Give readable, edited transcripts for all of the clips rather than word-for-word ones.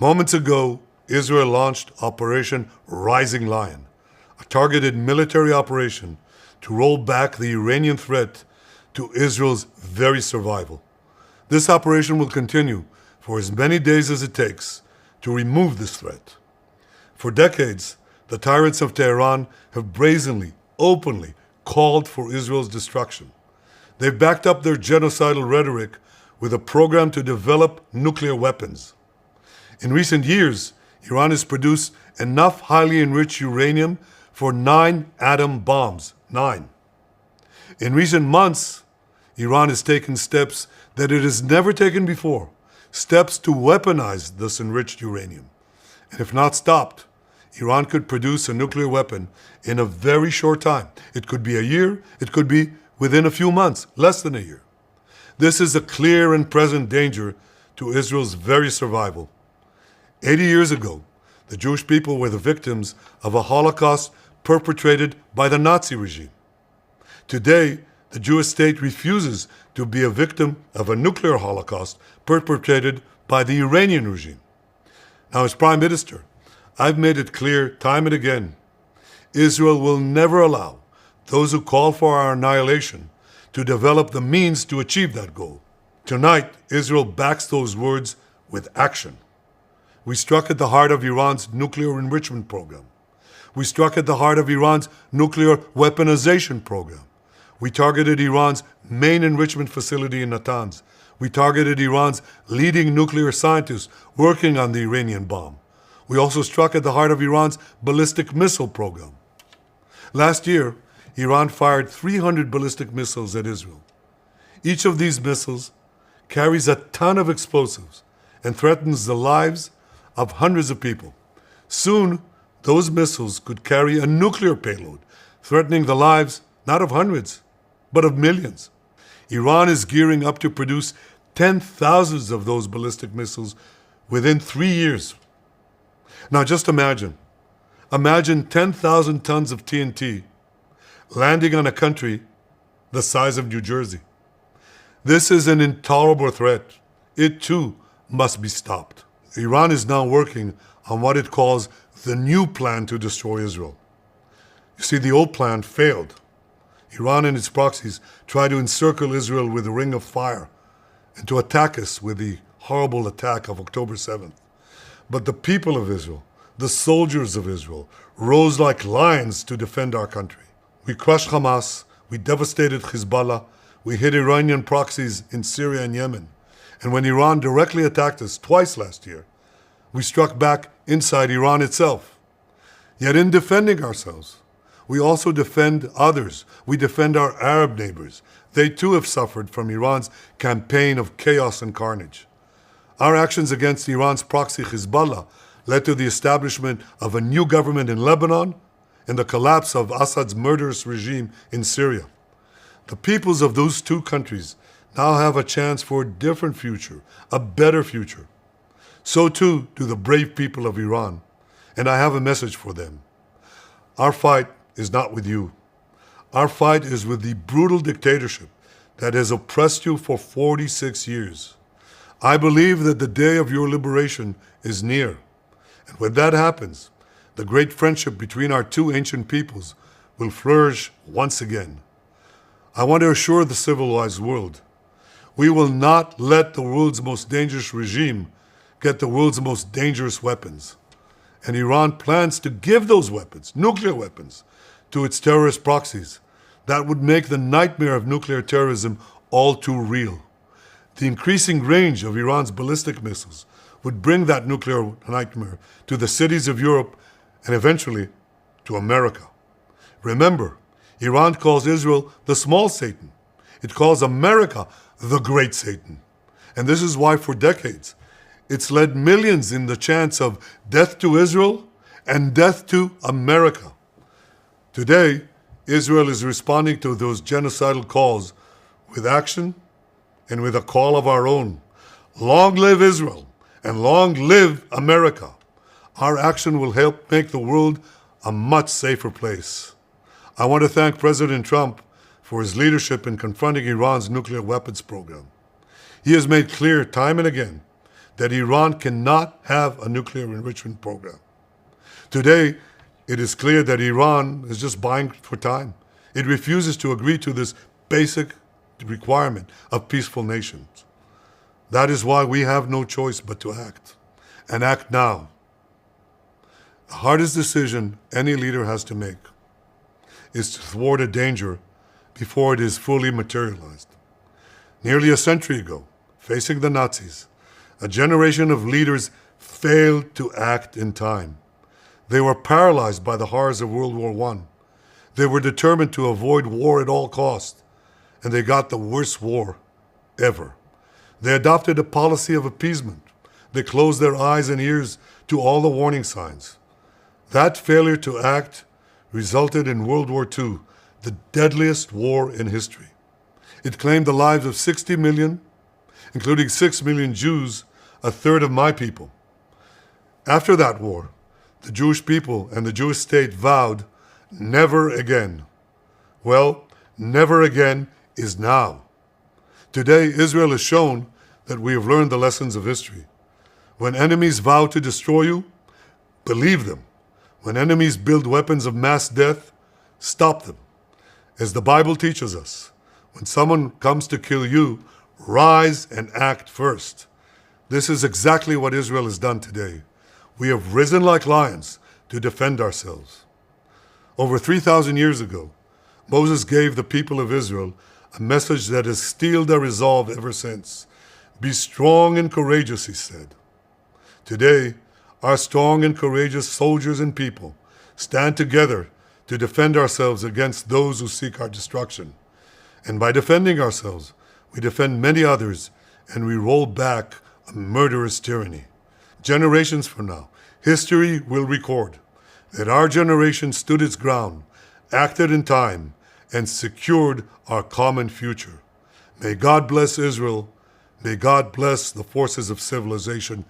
Moments ago, Israel launched Operation Rising Lion, a targeted military operation to roll back the Iranian threat to Israel's very survival. This operation will continue for as many days as it takes to remove this threat. For decades, the tyrants of Tehran have brazenly, openly called for Israel's destruction. They've backed up their genocidal rhetoric with a program to develop nuclear weapons. In recent years, Iran has produced enough highly enriched uranium for 9 atom bombs. 9. In recent months, Iran has taken steps that it has never taken before, steps to weaponize this enriched uranium. And if not stopped, Iran could produce a nuclear weapon in a very short time. It could be a year, it could be within a few months, less than a year. This is a clear and present danger to Israel's very survival. 80 years ago, the Jewish people were the victims of a Holocaust perpetrated by the Nazi regime. Today, the Jewish state refuses to be a victim of a nuclear Holocaust perpetrated by the Iranian regime. Now, as Prime Minister, I've made it clear time and again, Israel will never allow those who call for our annihilation to develop the means to achieve that goal. Tonight, Israel backs those words with action. We struck at the heart of Iran's nuclear enrichment program. We struck at the heart of Iran's nuclear weaponization program. We targeted Iran's main enrichment facility in Natanz. We targeted Iran's leading nuclear scientists working on the Iranian bomb. We also struck at the heart of Iran's ballistic missile program. Last year, Iran fired 300 ballistic missiles at Israel. Each of these missiles carries a ton of explosives and threatens the lives of hundreds of people. Soon, those missiles could carry a nuclear payload, threatening the lives not of hundreds, but of millions. Iran is gearing up to produce 10,000 of those ballistic missiles within 3 years. Now just imagine 10,000 tons of TNT landing on a country the size of New Jersey. This is an intolerable threat. It too must be stopped. Iran is now working on what it calls the new plan to destroy Israel. You see, the old plan failed. Iran and its proxies tried to encircle Israel with a ring of fire and to attack us with the horrible attack of October 7th. But the people of Israel, the soldiers of Israel, rose like lions to defend our country. We crushed Hamas, we devastated Hezbollah, we hit Iranian proxies in Syria and Yemen. And when Iran directly attacked us twice last year, we struck back inside Iran itself. Yet in defending ourselves, we also defend others. We defend our Arab neighbors. They too have suffered from Iran's campaign of chaos and carnage. Our actions against Iran's proxy Hezbollah led to the establishment of a new government in Lebanon and the collapse of Assad's murderous regime in Syria. The peoples of those two countries now have a chance for a different future, a better future. So too do the brave people of Iran, and I have a message for them. Our fight is not with you. Our fight is with the brutal dictatorship that has oppressed you for 46 years. I believe that the day of your liberation is near. And when that happens, the great friendship between our two ancient peoples will flourish once again. I want to assure the civilized world, we will not let the world's most dangerous regime get the world's most dangerous weapons. And Iran plans to give those weapons, nuclear weapons, to its terrorist proxies. That would make the nightmare of nuclear terrorism all too real. The increasing range of Iran's ballistic missiles would bring that nuclear nightmare to the cities of Europe and eventually to America. Remember, Iran calls Israel the small Satan. It calls America the great Satan. And this is why for decades, it's led millions in the chants of death to Israel and death to America. Today, Israel is responding to those genocidal calls with action and with a call of our own. Long live Israel and long live America. Our action will help make the world a much safer place. I want to thank President Trump for his leadership in confronting Iran's nuclear weapons program. He has made clear time and again that Iran cannot have a nuclear enrichment program. Today, it is clear that Iran is just buying for time. It refuses to agree to this basic requirement of peaceful nations. That is why we have no choice but to act, and act now. The hardest decision any leader has to make is to thwart a danger before it is fully materialized. Nearly a century ago, facing the Nazis, a generation of leaders failed to act in time. They were paralyzed by the horrors of World War I. They were determined to avoid war at all costs, and they got the worst war ever. They adopted a policy of appeasement. They closed their eyes and ears to all the warning signs. That failure to act resulted in World War II, the deadliest war in history. It claimed the lives of 60 million, including 6 million Jews, a third of my people. After that war, the Jewish people and the Jewish state vowed, never again. Well, never again is now. Today, Israel has shown that we have learned the lessons of history. When enemies vow to destroy you, believe them. When enemies build weapons of mass death, stop them. As the Bible teaches us, when someone comes to kill you, rise and act first. This is exactly what Israel has done today. We have risen like lions to defend ourselves. Over 3,000 years ago, Moses gave the people of Israel a message that has steeled their resolve ever since. Be strong and courageous, he said. Today, our strong and courageous soldiers and people stand together to defend ourselves against those who seek our destruction. And by defending ourselves, we defend many others, and we roll back a murderous tyranny. Generations from now, history will record that our generation stood its ground, acted in time, and secured our common future. May God bless Israel. May God bless the forces of civilization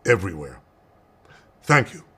everywhere. Thank you.